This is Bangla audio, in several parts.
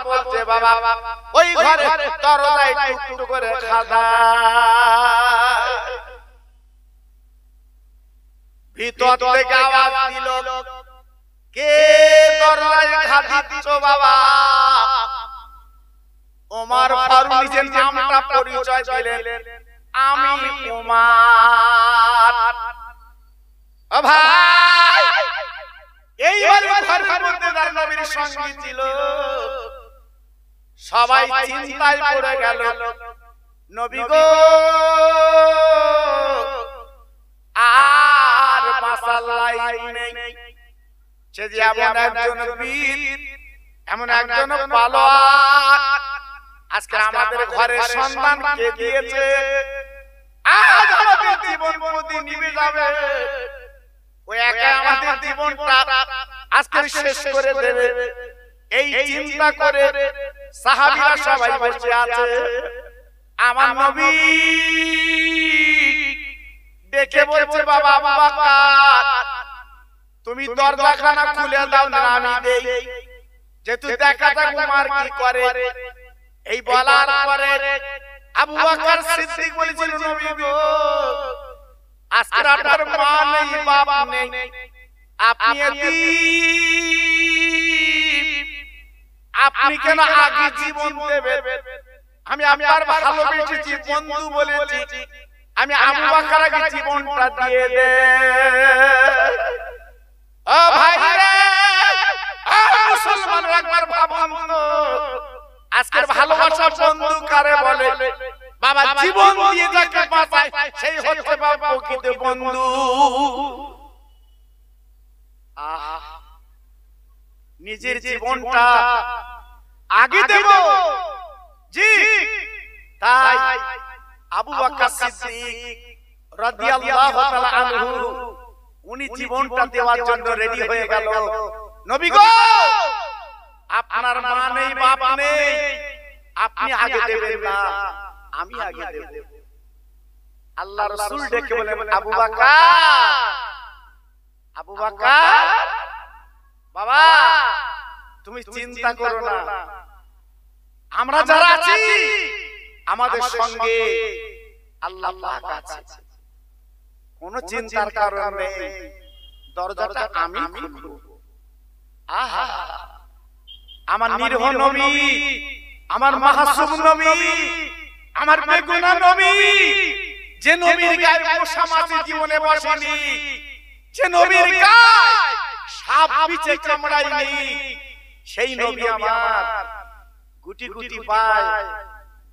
বলছে বাবা ওই ঘরে দরজায় টুকটুক করে খাদা ভিতর থেকে আওয়াজ দিল কে দরজায় খাদা দিচ্ছ বাবা ওমর ফারুক নিজের নামটা পরিচয় দিলেন আমি ওমর ও ভাই এইবার ঘরের মধ্যে তার নবীর সঙ্গী ছিল সবাই চিন্তায় পড়ে গেল নবী গো আর মাসাল্লাই নেই সে যে এমন একজন বীর এমন একজন পালোয়ান আজকে আমাদের ঘরের সন্তান কে দিয়েছে আজ আমাদের জীবন প্রতি নিভে যাবে ওই একা আমাদের জীবনটা আজকে শেষ করে দেবে এই চিন্তা করে সাহাবীরা সবাই বসে আছে আমার নবী ডেকে বলছে বাবা আবু বকর তুমি দরজাখানা খুলে দাও না আমি দেই যেহেতু দেখা যাক উমর কি করে এই বলার পরে আবু বকর সিদ্দিক বলেছিল নবী গো আজকে আপনার মা নেই বাপ নেই আপনি আপনি কেন আগে জীবন দেবেন আমি আপনার ভালোবেসেছি বন্ধু বলেছি আমি আবু বকর আগে জীবনটা দিয়ে দে ও ভাই রে ও মুসলমান একবার ভাবুন আজকের ভালোবাসা বন্ধু কারে বলে বাবা জীবন দিয়ে যাকে বাঁচায় সেই হচ্ছে বাবা প্রকৃত বন্ধু নিজের জীবনটা আগে দেব জি তাই আবু বকর সিদ্দিক রাদিয়াল্লাহু তাআলা আনহু উনি জীবনটা দেওয়ার জন্য রেডি হয়ে গেল নবী গো আপনার মা নেই বাপ নেই আপনি আগে দেবেন না আমি আগে দেব আল্লাহ রাসূল ডেকে বলেন আবু বকর বাবা তুমি চিন্তা করো না আমরা যারা আছি আমাদের সঙ্গে আল্লাহ পাক আছে কোনো চিন্তার কারণ নেই দরজাটা আমি খুলব আহা আমার নিরহ নবী আমার মাসুম নবী আমার বেগুনা নবী যে নবীর গায়ে মশা মাছি জীবনে বসেনি যে নবীর গায়ে সাপ বিছে কামড়ায়নি সেই নবী আমার গুটি গুটি পায়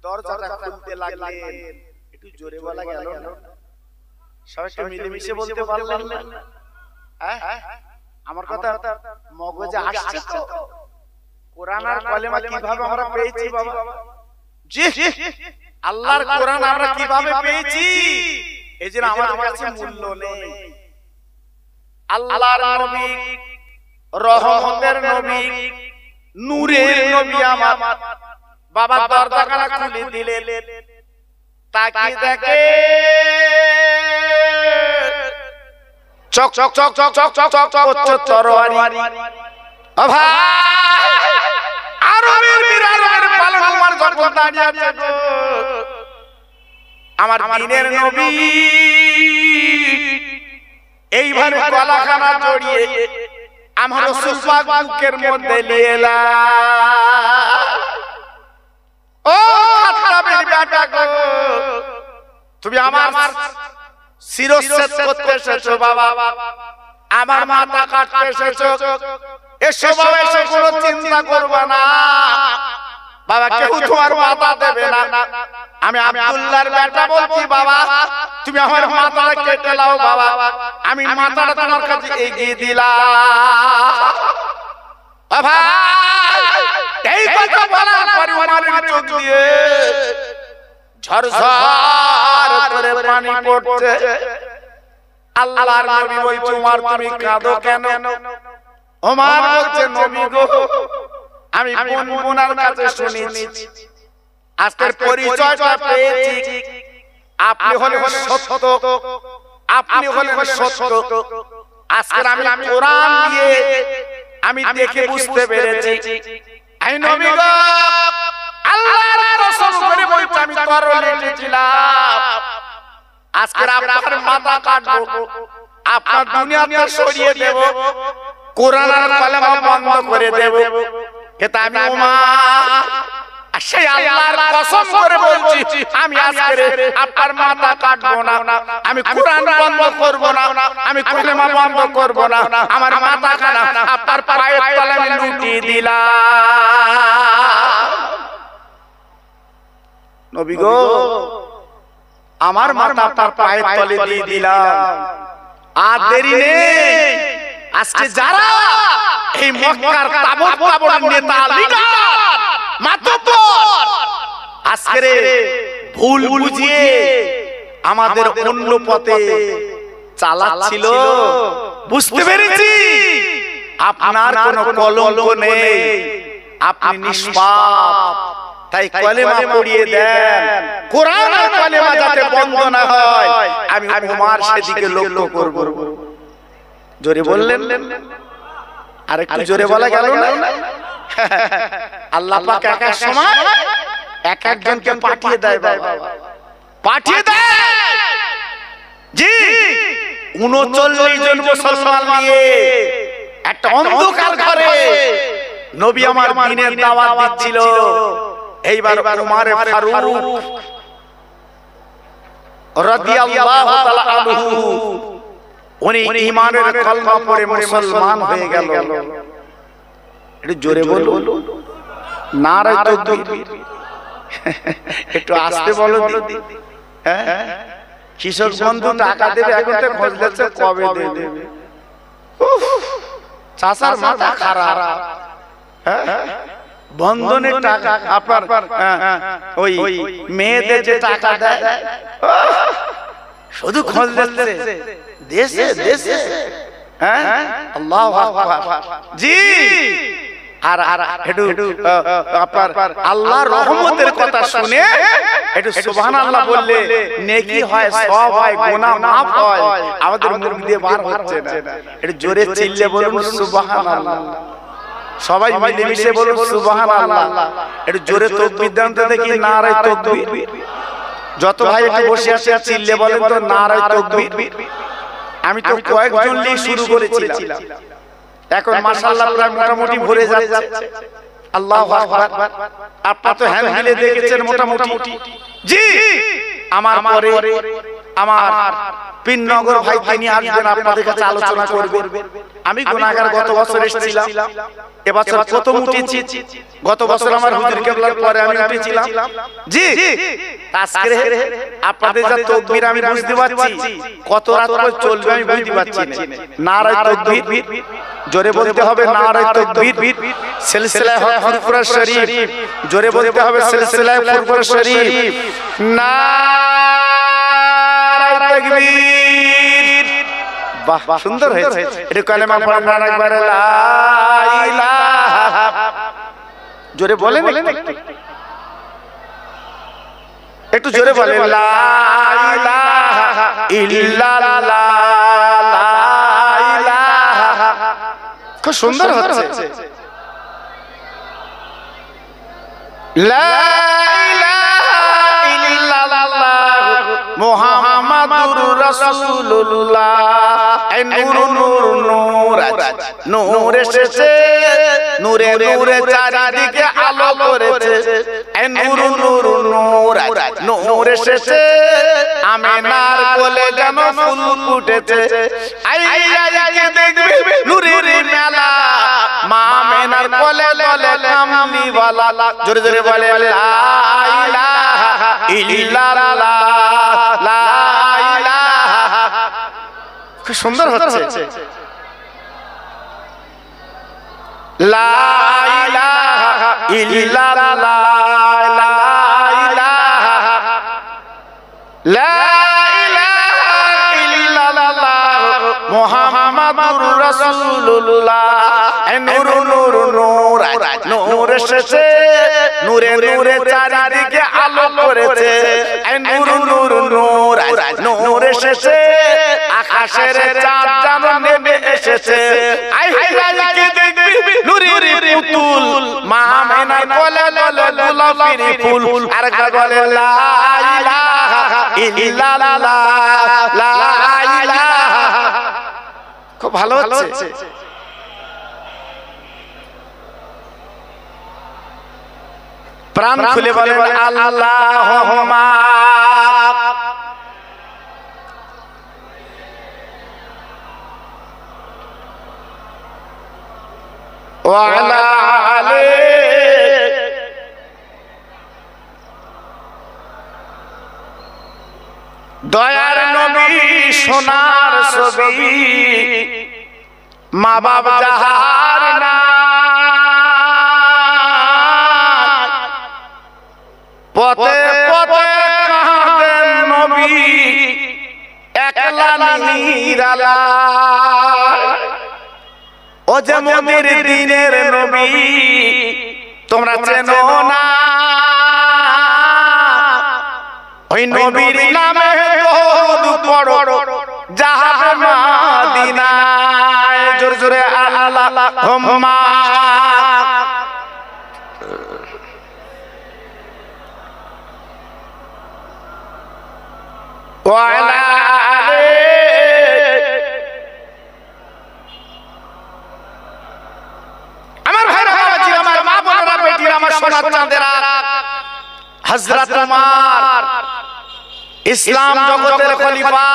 দরজাটা খুলতে লাগলেন একটু জোরে বলা গেল না সবাই একটু মিলেমিশে বলতে পারলেন না হ্যাঁ আমার কথা মগজে আসছে তো কোরআন আর কালেমা কিভাবে আমরা পেয়েছি বাবা জি আল্লাহর কোরআন আমরা কিভাবে পেয়েছি এজন্য আমাদের কাছে মূল্য নেই আল্লাহর নবী রহমতের নবী নূরের নবী আমার বাবা দরজাখানা খুলে দিলেন তাকিয়ে দেখে চক চক চক চক চক চক চক চক তরবারি ও ভাই আরবের বীরের পালনমার যখন দাঁড়িয়ে আছে গো আমার দ্বীনের নবী এইভাবে গলাখানা জড়িয়ে আমার রাসূল পাক বুকের মধ্যে নিয়ে এলা ও খাত্তাবের বেটা গো তুমি আমার শিরচ্ছেদ করতে এসেছো বাবা আমার মাথা কাটতে এসেছো এসো বাবা এসো কোনো চিন্তা করবে না বাবা কেউ তোমার মাথা দেবে না আমি আব্দুল্লাহর বেটা বলছি বাবা তুমি আমার মাথাটা কেটে নাও বাবা আমি মাথাটা তোমার কাছে এগিয়ে দিলাম বাবা এই কথা বলার পরে ওমরের চোখ দিয়ে ঝরঝর করে পানি পড়ছে আল্লাহর নবী বলছে ওমর তুমি কাঁদো কেন ওমর বলছে নবী গো আমি বুনবুনার কাছে শুনেছি আজকের পরিচয়টা পেয়েছি আপনি হলেন সত্য আপনি হলেন সত্য আজকে আমি কোরআন দিয়ে আমি দেখে বুঝতে পেরেছি আই নবী গো আল্লাহর কসম করে বলছি আমি তরবারি নিয়েছিলাম আজকে আপনার মাথা কাটবো আপনার দুনিয়াতে সরিয়ে দেব কোরআন আর কালেমা বন্ধ করে দেব এটা আমি ওমর সেই আল্লাহর কসম করে বলছি আমি আজকে আপনার মাথা কাটবো না আমি কোরআন বন্ধ করব না আমি কালেমা বন্ধ করব না আমার মাথা কাটা আপনার পায়ের তলে আমি লুটিয়ে দিলাম নবী গো আমার মাথা আপনার পায়ের তলে দিয়ে দিলাম আর দেরি নেই আজকে যারা এই মক্কার তাবড় তাবড় নেতা লিডার মাতব্বর আজকে ভুল বুঝিয়ে আমাদের অন্য পথে চালাচ্ছিল বুঝতে পেরেছি আপনার কোনো কলঙ্ক নেই আপনি নিষ্পাপ তাই কলেমা পড়িয়ে দেন কোরআন আর কলেমা যাতে বন্ধ না হয় আমি ওমর সেদিকে লক্ষ্য করব জোরে বললেন আর একটু জোরে বলা গেল না আল্লাহ পাক এক এক সময় এক একজনকে পাঠিয়ে দেয় বাবা পাঠিয়ে দেয় জি 39 জন মুসলমান নিয়ে একটা অন্ধকার ঘরে নবী আমার দ্বীনের দাওয়াত দিচ্ছিল এইবার ওমর ফারুক রাদিয়াল্লাহু তাআলা আনহু উনি ঈমানের কলমা পড়ে মুসলমান হয়ে গেল একটু জোরে বলুন নারে তাকবীর একটু আস্তে বলো দিদি হ্যাঁ কিশোর বন্ধু টাকা দেবে এখন তো খোঁজ দিচ্ছে কবে দেবে চাচার মাথা খারাপ হ্যাঁ বন্ধনের টাকা আপনার ওই মেয়েদের যে টাকা দেয় শুধু খোঁজ দিচ্ছে দেশে দেশে হ্যাঁ আল্লাহু আকবার জি আর একটু আপনার আল্লাহর রহমতের কথা শুনে একটু সুবহানাল্লাহ বললে নেকি হয় সওয়াব হয় গুনাহ maaf হয় আমাদের মুখ দিয়ে বার হচ্ছে না একটু জোরে চিল্লে বলুন সুবহানাল্লাহ সবাই মিলে মিশে বলুন সুবহানাল্লাহ একটু জোরে তাকবীর দেন তো দেখি নারে তাকবীর যত ভাই একটু বসে আছে চিল্লে বলেন তো নারে তাকবীর আমি তো কয়েকজন নিয়ে শুরু করেছিলাম এখন মাশাআল্লাহ প্রায় মোটামুটি ভরে যাচ্ছে আল্লাহু আকবার আপনারা তো হ্যান্ড হিলে দেখেছেন মোটামুটি জি আমার পরে আমার পিননগর ভাই তিনি আসবেন আপনাদের কাছে আলোচনা করবেন আমি গুনাহগার গত বছর এসেছিলাম এবছর প্রথম উঠেছি গত বছর আমার হুজুর কেবলার পরে আমি উঠেছিলাম জি আজকে আপনাদের যা তাকবীর আমি বুঝতে পারছি কত রাত পর চলবে আমি বুঝতে পারছি না নারে তাকবীর জোরে বলতে হবে নারে তাকবীর সিলসিলায়ে ফুরফুরা শরীফ জোরে বলতে হবে সিলসিলায়ে ফুরফুরা শরীফ নারে তাকবীর বাহ সুন্দর হয়েছে এটা কালেমা পড়া না একবার লা ইলাহা জোরে বলেন একটু জোরে বলেন লা ইলাহা ইল্লাল্লাহ লা ইলাহা খুব সুন্দর হচ্ছে লা ইলাহা ইল্লাল্লাহ মুহাম্মাদুর রাসূলুল্লাহ এই নূর নূর নূর নূর এসেছে নূরে নূরে চারিদিকে আলো করেছে এই নূর নূর নূর নূর এসেছে আমিনার কোলে যেন ফুল ফুটেছে আইয়াকে দেখবে নূরের মেলা মা আমিনার কোলে কোলে কামলিওয়ালা জোরে জোরে বলে লা ইলাহা ইল্লাল্লাহ লা ইলাহা খুব সুন্দর হচ্ছে লা ইলাহা ইল্লাল্লাহ লা ইলাহা লা ইলাহা ইল্লাল্লাহ মুহাম্মাদুর রাসূলুল্লাহ নূর নূর নূর নূর এসেছে নূরে নূরে চারিদিকে আলো করেছে নূর নূর নূর নূর এসেছে আকাশের চাঁদ যেন নেমে এসেছে আই হাইকে দেখবি নূরের পুতুল মা আমেনার কোলে কোলে গোলাপের ফুল আর একবার বলে লা ইলাহা ইল্লাল্লাহ লা ইলাহা। খুব ভালো হচ্ছে। প্রাণ খুলে বলেন আল্লাহুম্মা ওয়া আলা আলি দয়ার নবী সোনার ছবি মা বাবা যাহার না পথে পথে কাঁদেন নবী একলা নিরালা ও যে মোদের দিনের নবী তোমরা চেনো না ওই নবীর নামে দরুদ পড়ো যাবে মদিনায় জোরে জোরে আল্লাহুম্মা ওয়া আলা আলি আমার ভাইরা বাবাজি আমার মা বোনেরা বেটিরা আমার সোনা চাঁদেরা হযরত উমর ইসলাম জগতের খলিফা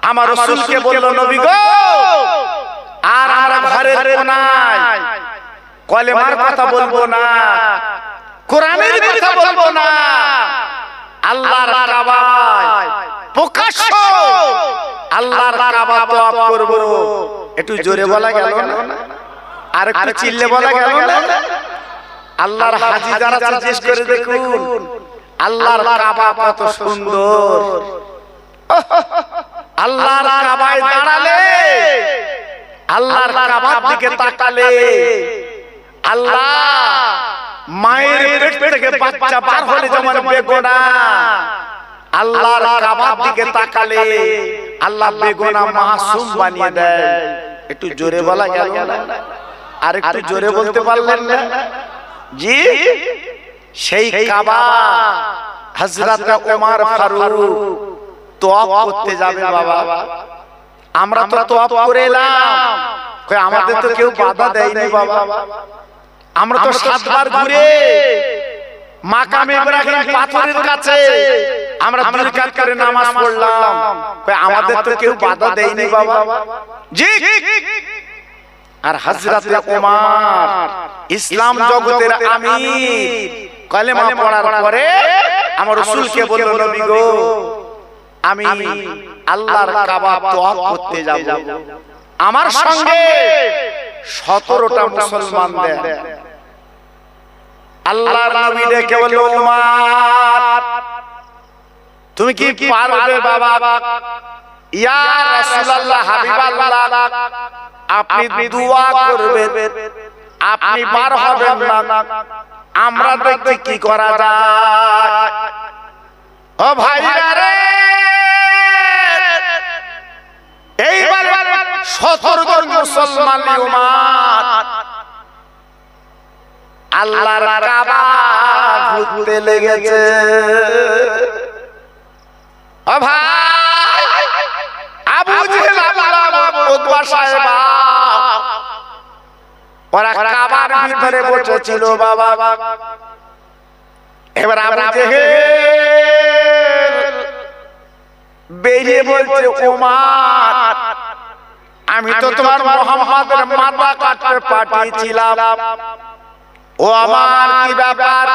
আমার রাসূলকে বলল নবী গো আর আমরা ঘরের কোনায় কলেমার কথা বলবো না কোরআনের কথা বলবো না আল্লাহর কাবায় প্রকাশ্য আল্লাহর কাবা তওয়াফ করব। একটু জোরে বলা গেল না আর একটু চিল্লে বলা গেল না আল্লাহর হাজী যারা জিজ্ঞেস করে দেখুন আল্লাহর কাবা কত সুন্দর আল্লাহর কাবায় দাঁড়ালে আল্লাহর কাবার দিকে তাকালে আল্লাহ মায়ের পেট থেকে বাচ্চা বার হলে যেমন বেগুনা আল্লাহর কাবার দিকে তাকালে আল্লাহ বেগুনা মাসুম বানিয়ে দেয়। একটু জোরে বলা গেল না আর একটু জোরে বলতে পারলেন না জি সেই কাবা হযরত ওমর ফারুক তওয়াফ করতে যাবে বাবা আমরা তো তওয়াফ করে এলাম কই আমাদের তো কেউ বাধা দেয়নি বাবা আমরা তো 7 বার ঘুরে মাকাম ইব্রাহিম পাথরের কাছে আমরা 2 রাকাত করে নামাজ পড়লাম কই আমাদের তো কেউ বাধা দেয়নি বাবা জি আর হযরত ওমর ইসলাম জগতের আমির কলেমা পড়ার পরে আমার রাসূলকে বলল নবী গো আমি আল্লাহর কাবা তওয়াফ করতে যাব আমার সঙ্গে 17টা মুসলমান দেন আল্লাহর নবী ডেকে বলল ওমর তুমি কি পারবে বাবা ইয়া রাসূলুল্লাহ হাবিবাল্লাহ আপনি দোয়া করবেন আপনি পার হবেন না আমরা দেখতে কি করা যায় ও ভাইরা রে এইবার 17 জন মুসলমান উম্মত আল্লাহর কাবা ঘুরতে লেগেছে ও ভাই আবু জেহেল আল্লাহ উতবা সাহেব ওরা কাবার ভিতরে বসেছিল বাবা এবার আবু জেহেল বেরিয়ে বলছে ওমর আমি তো তোমার মুহাম্মাদের মাথা কাটতে পাঠিয়েছিলাম ও আমার কি ব্যাপার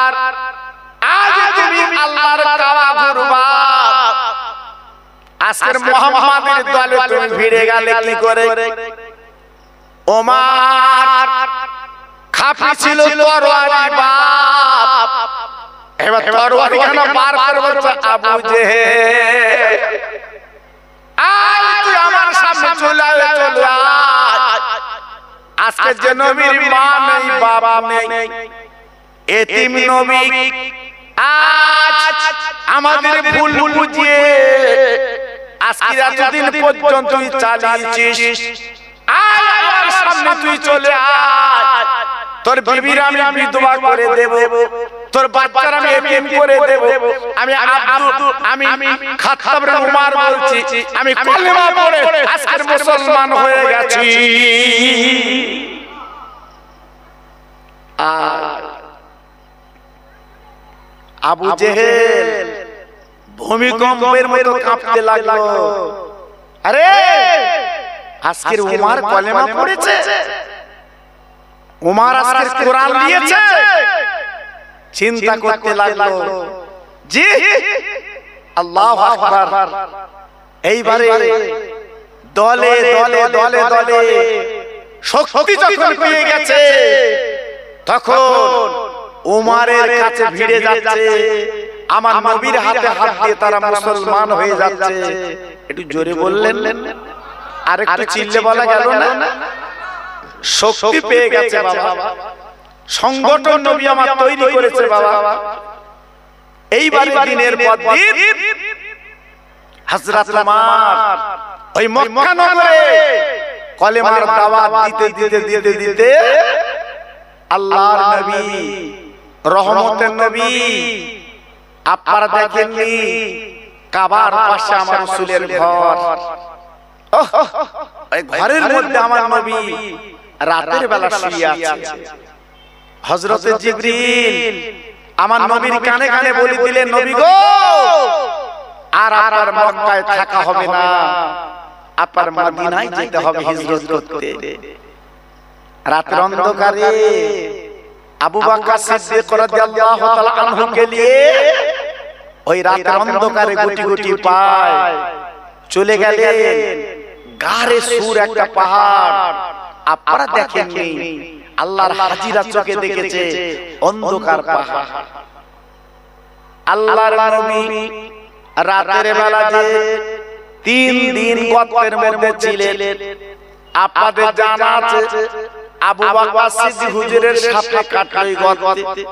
আজ তুমি আল্লাহর কাবা ঘুরবা আজকের মুহাম্মাদের দলে তুমি ভিড়ে গেলে কি করে ওমর খাপি ছিল তরবারি বাপ এবার তরবারি কেন পার করে বলছে আবু জেহেল আয় তুই আমার সামনে চলে আয় আজকে যে নবীর মা নেই বাবা নেই এতিম নবী আজ আমাদের ভুল বুঝিয়ে আজকে এতদিন পর্যন্ত তুই চালিয়েছিস আয় আমার সামনে তুই চলে আয়, তোর বিবির আমি বিধবা করে দেব, তোর বাচ্চার আমি এতিম করে দেব। আমি আমি খাত্তাব বিন উমর বলছি, আমি কলেমা পড়ে আজকের মুসলমান হয়ে গেছি। আবু জেহেল ভূমিকম্পের মতো কাঁপতে লাগলো। আরে আজকের উমর কলেমা পড়েছে, উমর আজকের কোরআন দিয়েছে। চিন্তা করতে লাগলো, জি আল্লাহু আকবার। এইবারে দলে দলে দলে দলে শক্তি যখন পেয়ে গেছে, তখন উমরের কাছে ভিড়ে যাচ্ছে। আমার নবীর হাতে হাত দিয়ে তারা মুসলমান হয়ে যাচ্ছে। একটু জোরে বললেন, আর একটু চিল্লে বলা গেল না? শক্তি পেয়ে গেছে বাবা, সংগঠন নবী আমার তৈরি করেছে বাবা। এইবার দিনের পর দিন হযরত উমর ওই মক্কা নগরে কলেমার দাওয়াত দিতে দিতে দিতে দিতে আল্লাহর নবী, রহমতের নবী, আপনারা দেখেননি কাবার পাশে আমার রাসূলের ঘর, ওই ঘরের মধ্যে আমার নবী রাতের বেলা শুয়ে আছে। হযরত জিবরিল আমার নবীর কানে কানে বলে দিলেন, নবী গো, আর আপনার মক্কায় থাকা হবে না, আপনার মদিনায় যেতে হবে হিজরত করতে। রাতের অন্ধকারে আবু বকর সিদ্দিক রাদিয়াল্লাহু তাআলা আনহুকে নিয়ে ওই রাতের অন্ধকারে গুটি গুটি পায় চলে গেলেন গারে সুর একটা পাহাড়। আপনারা দেখেননি, আল্লাহর হাজিরা চোখে দেখেছে অন্ধকার পাহাড়। আল্লাহর নবী রাতের বেলা যে 3 দিন গর্তের মধ্যে ছিলেন, আপনাদের জানা আছে আবু বকর সিদ্দিক হুজুরের সাথে কাটলই গর্তে।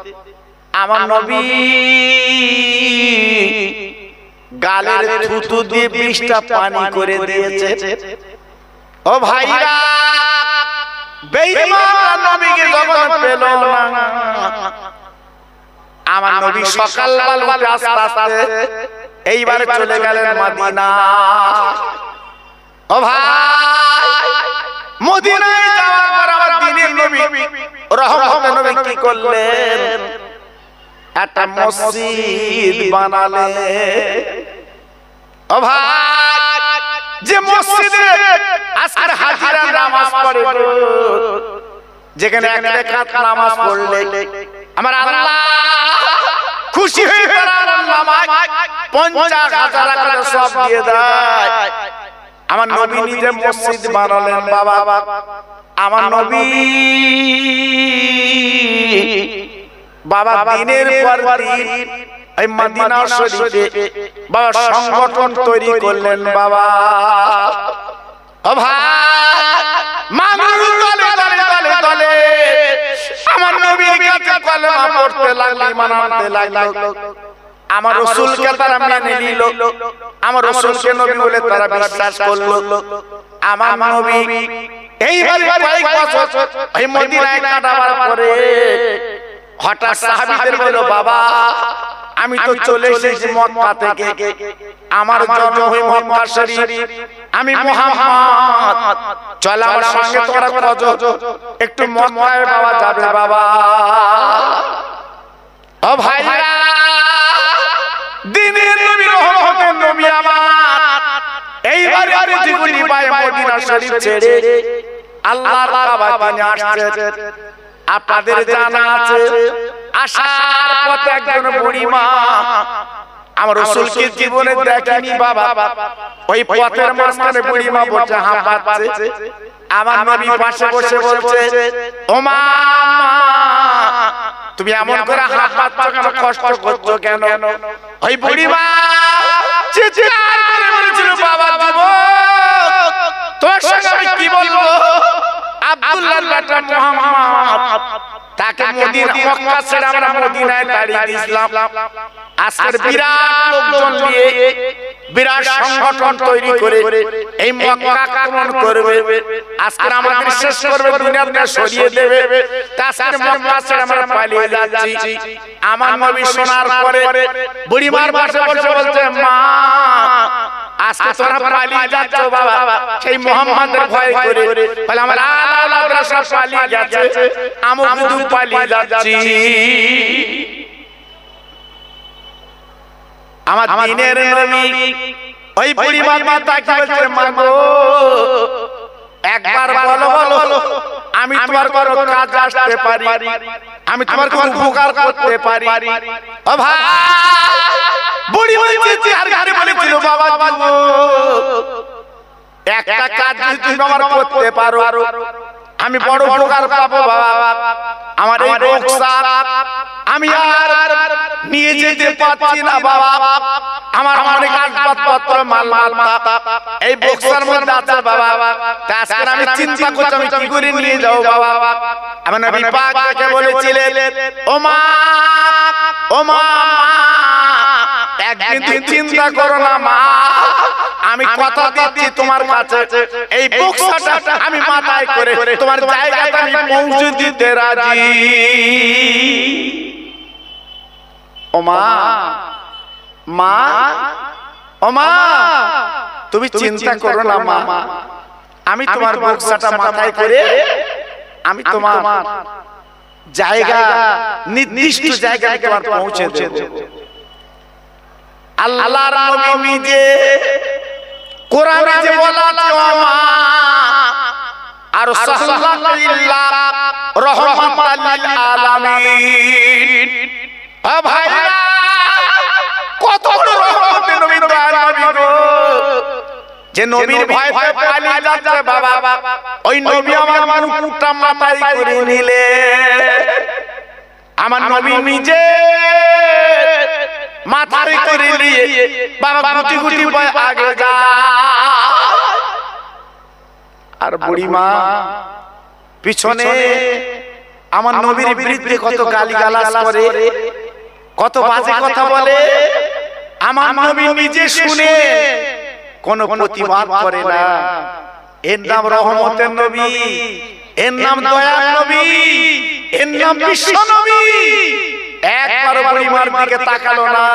আমার নবী গালের থুতু দিয়ে 20টা পানি করে দিয়েছে। ও ভাইরা, বেঈমান নবীকে যখন পেল না, আমার নবী সকালবেলা আস্তে আস্তে এইবার চলে গেলেন মদিনা। ও ভাই, মদিনায় যাওয়ার পর আমার দ্বীনের নবী রহমতের নবী কি করলেন? একটা মসজিদ বানালেন। ও ভাই, যে মসজিদে আজকের হাজিরা নামাজ পড়ে, যেখানে এক রাকাত নামাজ পড়লে আমার আল্লাহ খুশি হয়ে তার নামায় 50,000 টাকা সওয়াব দিয়ে দেয়। আমার নবী নিজে মসজিদ বানালেন বাবা। আমার নবী বাবা দিনের পর দিন এই মদিনা শরীফে বাবা সংগঠন তৈরি করলেন বাবা। ও ভাই, মানুষ দলে দলে দলে দলে আমার নবীর কাছে কলেমা পড়তে লাগলো, ঈমান আনতে লাগলো। আমার রাসূলকে তারা মেনে নিল, আমার রাসূলকে নবী বলে তারা বিশ্বাস করলো। আমার নবী এইভাবে কয়েক বছর এই মদিনায় কাটাবার পরে হঠাৎ সাহাবীদের বলল, বাবা আমি তো চলে এসেছি মক্কা থেকে, আমার জন্ম হয় মক্কা শরীফ, আমি মুহাম্মদ, চল আমার সঙ্গে তোরা কত একটু মক্কায় বাবা যাবে বাবা। ও ভাইরা, দিনের নবী রহমতের নবী আমার এইবারে পৃথিবী পায় মদিনা শরীফ ছেড়ে আল্লাহর কাবা তিনি আসছেন। আপনাদের জানা আছে আসার পথে একজন বুড়ি মা আমার রাসূলকে জীবনে দেখেনি বাবা, ওই পথের মাঝখানে বুড়ি মা বসে হাঁপাচ্ছে। আমার নবী পাশে বসে বলছে, ও মা, তুমি এমন করে হাঁপাচ্ছ কেন, কষ্ট করছো কেন? ওই বুড়ি মা চিৎকার করে বলেছিল, বাবা যুবক, তোমার সঙ্গে আমি কি বলবো? আব্দুল্লাহর বেটা মুহাম্মদ তাকে মদিনা মক্কা ছেড়ে আমরা মদিনায় তাড়িয়ে দিয়েছিলাম। আজকের বিরাট লোকজন নিয়ে বিরাট সংগঠন তৈরি করে এই মক্কা আক্রমণ করবে, আজকের আমাদের শেষ করবে, দুনিয়াতে সরিয়ে দেবে। আজকের মক্কা ছেড়ে আমরা পালিয়ে যাচ্ছি। আমার নবী শোনার পরে বুড়িমার পাশে বসে বলছে, মা আজকে তোমরা পালিয়ে যাচ্ছ বাবা সেই মুহাম্মাদের ভয় করে, বলে আমার আলাদা সব পালিয়ে যাচ্ছে, আমি শুধু পালিয়ে যাচ্ছি। আমার দিনের নবী ওই বুড়িমার মাতাকে বলছে, মা গো একবার বলো বলো আমি তোমার কোনো কাজ আসতে পারি, আমি তোমার কোনো উপকার করতে পারি। ও ভাই বুড়ি বলছে আর গারে বলেছিল, বাবা বাবু একটা কাজ যদি তুমি আমার করতে পারো আমি বড় উপকার পাবো বাবা। আমার এই বক্সার আমি আর নিয়ে যেতে পারছি না বাবা, আমার অনেক আসবাবপত্র মাল এই বক্সার মধ্যে আছে বাবা। আজকে আমি চিন্তা করছি আমি কি করে নিয়ে যাও বাবা। আমার নবী পাক তাকে বলেছিলেন, ও মা ও মা একদিন তুমি চিন্তা করো না মা, আমি কথা দিচ্ছি তোমার কাছে এই বক্সটা আমি মাথায় করে তোমার জায়গাতে আমি পৌঁছে দিতে রাজি। ও মা মা ও মা তুমি চিন্তা করো না মা, আমি তোমার বক্সটা মাথায় করে আমি তোমার জায়গা নির্দিষ্ট জায়গায় তোমার পৌঁছে দেব। আল্লাহর নবী নিজে কোরআনে যে বলা আছে, ও মা আর সাল্লাল্লাহু রাহমাতাল লিল আলামিন। ও ভাইরা কত বড় রহমতের নবী দয়ার নবী গো, যে নবীর ভয়তে পালিয়ে যাচ্ছে বাবা, ওই নবী আমার মুকুটটা মাথায় করে নিলে। আমার নবী নিজে মাথায় করে নিয়ে বাবা গুটি গুটি বয় আগে যা। আর বুড়িমা পিছনে আমার নবীর বিরুদ্ধে কত গালিগালাজ করে, কত বাজে কথা বলে, আমার নবী নিজে শুনে কোন প্রতিবাদ করে না। এর নাম রহমতের নবী, এর নাম দয়ার নবী, এর নাম বিশ্ব নবী। একবার বুড়িমার দিকে তাকালো না।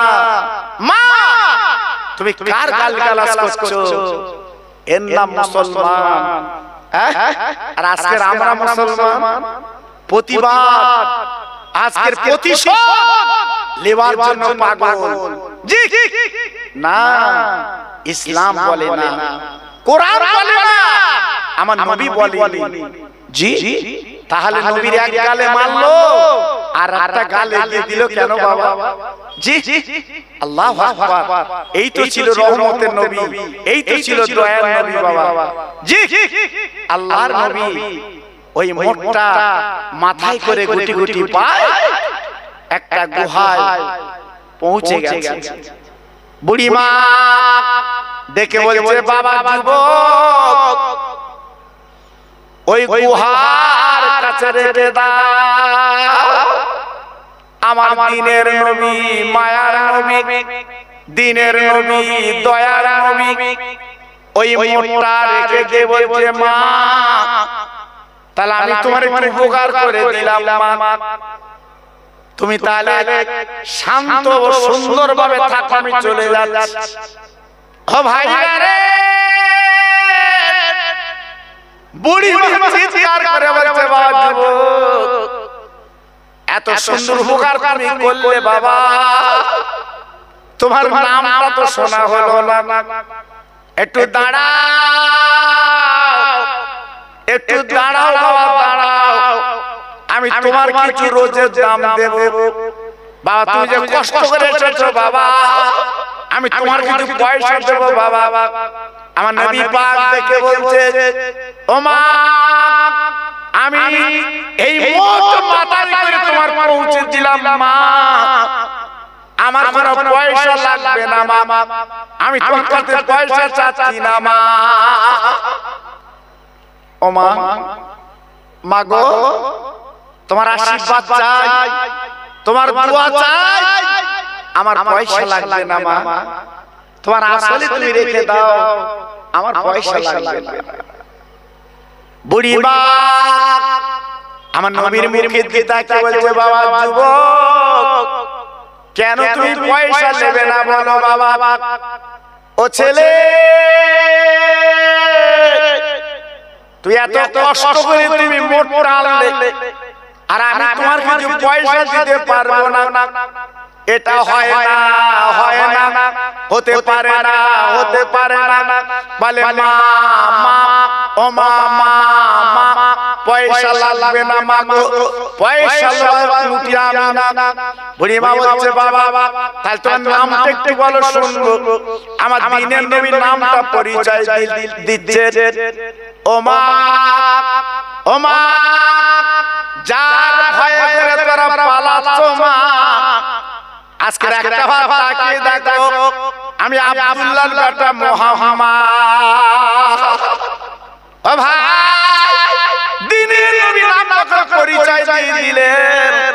মা তুমি কার গালিগালাজ করছো? এর নাম মুসলমান। আর আজকের আমরা মুসলমান প্রতিবাদ আজকের প্রতিশোধ লেবার জন্য পাগল। জি না, ইসলাম বলে না, কোরআন বলে না, আমার নবী বলে। জি তাহলে নবীর এক গালে মারলো আর একটা গালে দিয়ে দিল কেন বাবা? জি আল্লাহু আকবার। এই তো ছিল রহমতের নবী, এই তো ছিল দয়ার নবী বাবা। জি আল্লাহর নবী ওই মোটটা মাথায় করে গুটি গুটি পায় একটা গুহায় পৌঁছে গেছে। বুড়িমা দেখে বলছে, বাবা যুবক ওই গুহার কাছে রেখে দাও, আমার দিনের নবী, মায়ার নবী, দিনের নবী, দয়ার নবী ওই মোটটা রেখে দিয়ে বলছে, মা তাহলে আমি তোমার একটু উপকার করে দিলাম মা, তুমি তাহলে শান্ত ও সুন্দর ভাবে থাকো, আমি চলে যাচ্ছি। ও ভাই রে, বুড়ি চিৎকার করে বলছে, বাবা এত সুন্দর উপকার তুমি করলে বাবা, তোমার নামটা তো শোনা হলো না, একটু দাঁড়াও, একটু দাঁড়াও বাবা, দাঁড়াও, আমি তোমার কিছু রোজের দাম দেব বাবা। তুমি যে কষ্ট করে এসেছো বাবা, আমি তোমার কিছু পয়সা দেব বাবা। আমার নবী পাক দেখে বলছে, ও মা আমি এই মোট মাথায় করে তোমার পৌঁছে দিলাম মা, আমার কোনো পয়সা লাগবে না মা, আমি তোমার কাছে পয়সা চাচ্ছি না মা। ও মা মাগো তোমার আশীর্বাদ চাই, তোমার দোয়া চাই, আমার পয়সা লাগবে না মা, তোমার আসলে তুমি রেখে দাও, আমার পয়সা লাগবে না। বুড়ি মা আমার নবীর মুখে দিদাকে বলছে, বাবা যুবক কেন তুমি পয়সা নেবে না বলো বাবা। ও ছেলে তুই এত কষ্ট করে তুমি মোটর আনলে আর আমি তোমার কিছু পয়সা দিতে পারবো না, এটা হয় না, হয় না, হতে পারে না, হতে পারে না। বলে মা মা ও মা মা মা পয়সা লাগবে না মা গো, পয়সা লুটি আমি না। বুড়ি মা বলছে বাবা তাহলে তোমার নামটা একটু বলো শুনবো। আমার দিনের নবীর নামটা পরিচয় দিচ্ছে। ও মা ও মা যার ভয়ে করে তোরা পালাচ্ছ মা, আজকে একটা ভাত তাকিয়ে দেখো আমি আব্দুল্লাহর বেটা মুহাম্মদ। ও ভাই দিনের নবী নামটা পরিচয় দিয়ে দিলেন।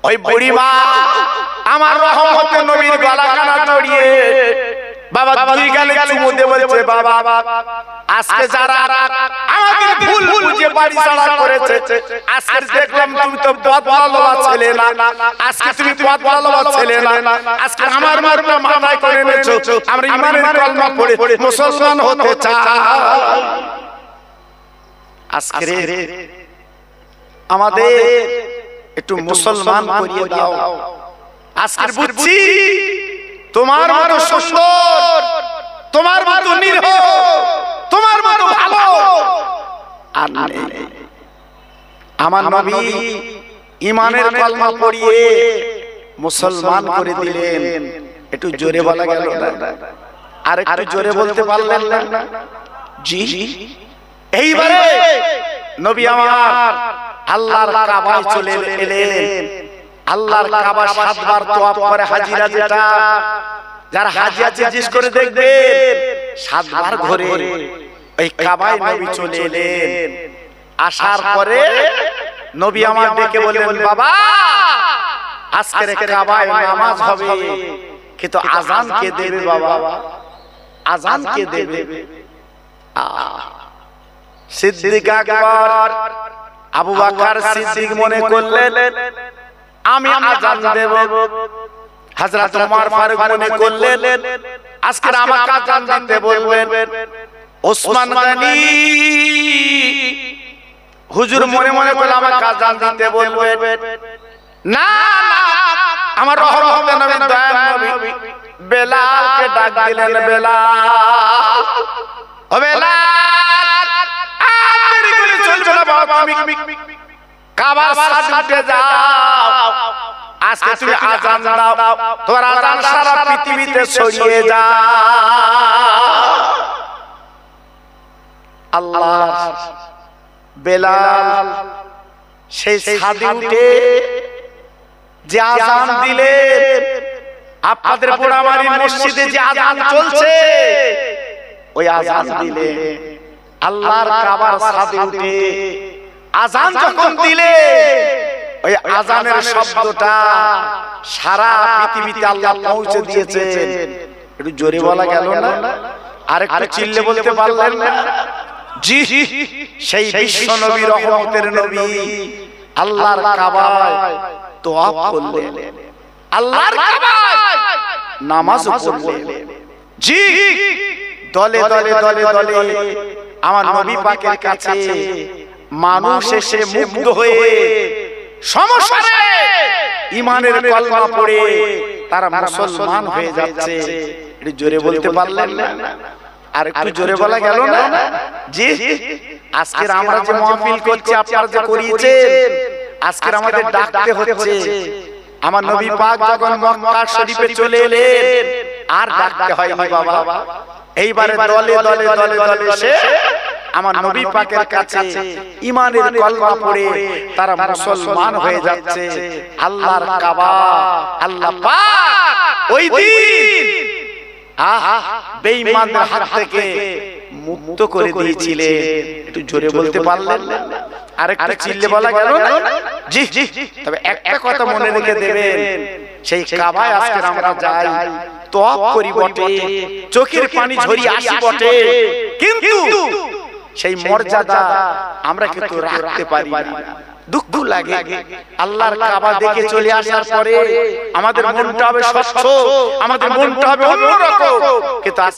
ওই বুড়ি মা আমার রহমতের নবীর গলাখানা জড়িয়ে বাবা দুই গালে চুমু দিয়ে বলছে, বাবা আজকে যারা আমাদের ভুল বুঝে বাড়ি ছাড়া করেছে, আজকে দেখলাম তুমি তো বদলালো ছেলে না, আজকে তুমি বদলালো ছেলে না, আজকে আমার মারটা মাথায় করে এনেছো, আমরা ইমানের কলমা পড়ে মুসলমান হতে চাই। আজকে আমাদের একটু মুসলমান করিয়ে দাও। আজকে বুঝছি তোমার মতো সুন্দর, তোমার মতো নির্ভয়, তোমার মতো ভালো আর নেই। আমার নবী ঈমানের কলমা পড়িয়ে মুসলমান করে দিলেন। একটু জোরে বলা গেল না, আর একটু জোরে বলতে পারলেন না? জি এইবারে নবী আমার আল্লাহর কাবায় চলে এলেন। আল্লাহর কাবা 7 বার তওয়াফ করে হাজিরা, যেটা যারা হাজিয়া জিজ্ঞেস করে দেখবে 7 বার ঘুরে ওই কাবায় নবী চলে এলেন। আসার পরে নবী আমার ডেকে বললেন, বাবা আজকের কাবায় নামাজ হবে, কিন্তু আজান কে দেবে বাবা? আজান কে দেবে? সিদ্দিক আকবর আবু বকর সিদ্দিক মনে করলেন আমি আজান দেব। হযরত ওমর ফারুক মনে করলেন আজকে আমাকে আজান দিতে বলবেন। ওসমান গনি হুজুর মনে মনে করলেন আমাকে আজান দিতে বলবেন। না না আমার রহমতের নবী দয়ার নবী বেলালকে ডাক দিলেন, বেলাল ও বেলাল আপনি গুলি চলবে না বাবা, তুমি কাবার সাথে যাও, আজকে তুমি আজান দাও, তোমার আজান সারা পৃথিবীতে ছড়িয়ে যাও। আল্লাহ বেলাল সেই ছাদে উঠে যে আজান দিলেন, আপনাদের পোড়ামারি মসজিদে যে আজান চলছে ওই আজান দিলেন। আল্লাহর কাবার ছাদে উঠে আজান যখন দিলে ওই আজানের শব্দটা সারা পৃথিবীতে আল্লাহ পৌঁছে দিয়েছেন। একটু জোরে বলা গেল না, আর একটু চিল্লে বলতে পারলেন না? জি সেই বিশ্ব নবী রহমতের নবী আল্লাহর কাবায় তওয়াফ করলেন, আল্লাহর কাবায় নামাজ পড়লেন। জি দলে দলে দলে দলে আমার নবী পাকের কাছে মানুষ এসে মুগ্ধ হয়ে সমস্যারে ঈমানের কলমা পড়ে তারা মুসলমান হয়ে যাচ্ছে। একটু জোরে বলতে পারলেন না? আর একটু জোরে বলা গেল না? জি আজকে আমরা যে মাহফিল করছি, আপনারা যে করিয়েছেন, আজকে আমাদের ডাকতে হচ্ছে। আমার নবী পাক যখন মক্কা শরীফে চলে এলেন আর ডাকতে হয়নি বাবা। এইবারে দলে দলে দলে দলে এসে আমার নবী পাকের কাছে ঈমানের কলমা পড়ে তারা মুসলমান হয়ে যাচ্ছে। আল্লাহর কাবা আল্লাহ পাক ওই দিন বেঈমানদের হাত থেকে মুক্ত করে দিয়েছিলেন। একটু জোরে বলতে পারলেন না? আরেকটু চিল্লে বলা গেল না? জি জি। তবে একটা কথা মনে রেখে দেবেন, সেই কাবায় আজকে আমরা যাই, তওয়াফ করি বটে, চোখের পানি ঝরিয়ে আসি বটে, কিন্তু সেই মর্যাদা আমরা কিন্তু রাখতে পারি না। দুঃখ লাগে। আল্লাহর কাবা দেখে চলে আসার পরে আমাদের মনটা হবে স্বচ্ছ, আমাদের মনটা হবে অন্যরকম, কিন্তু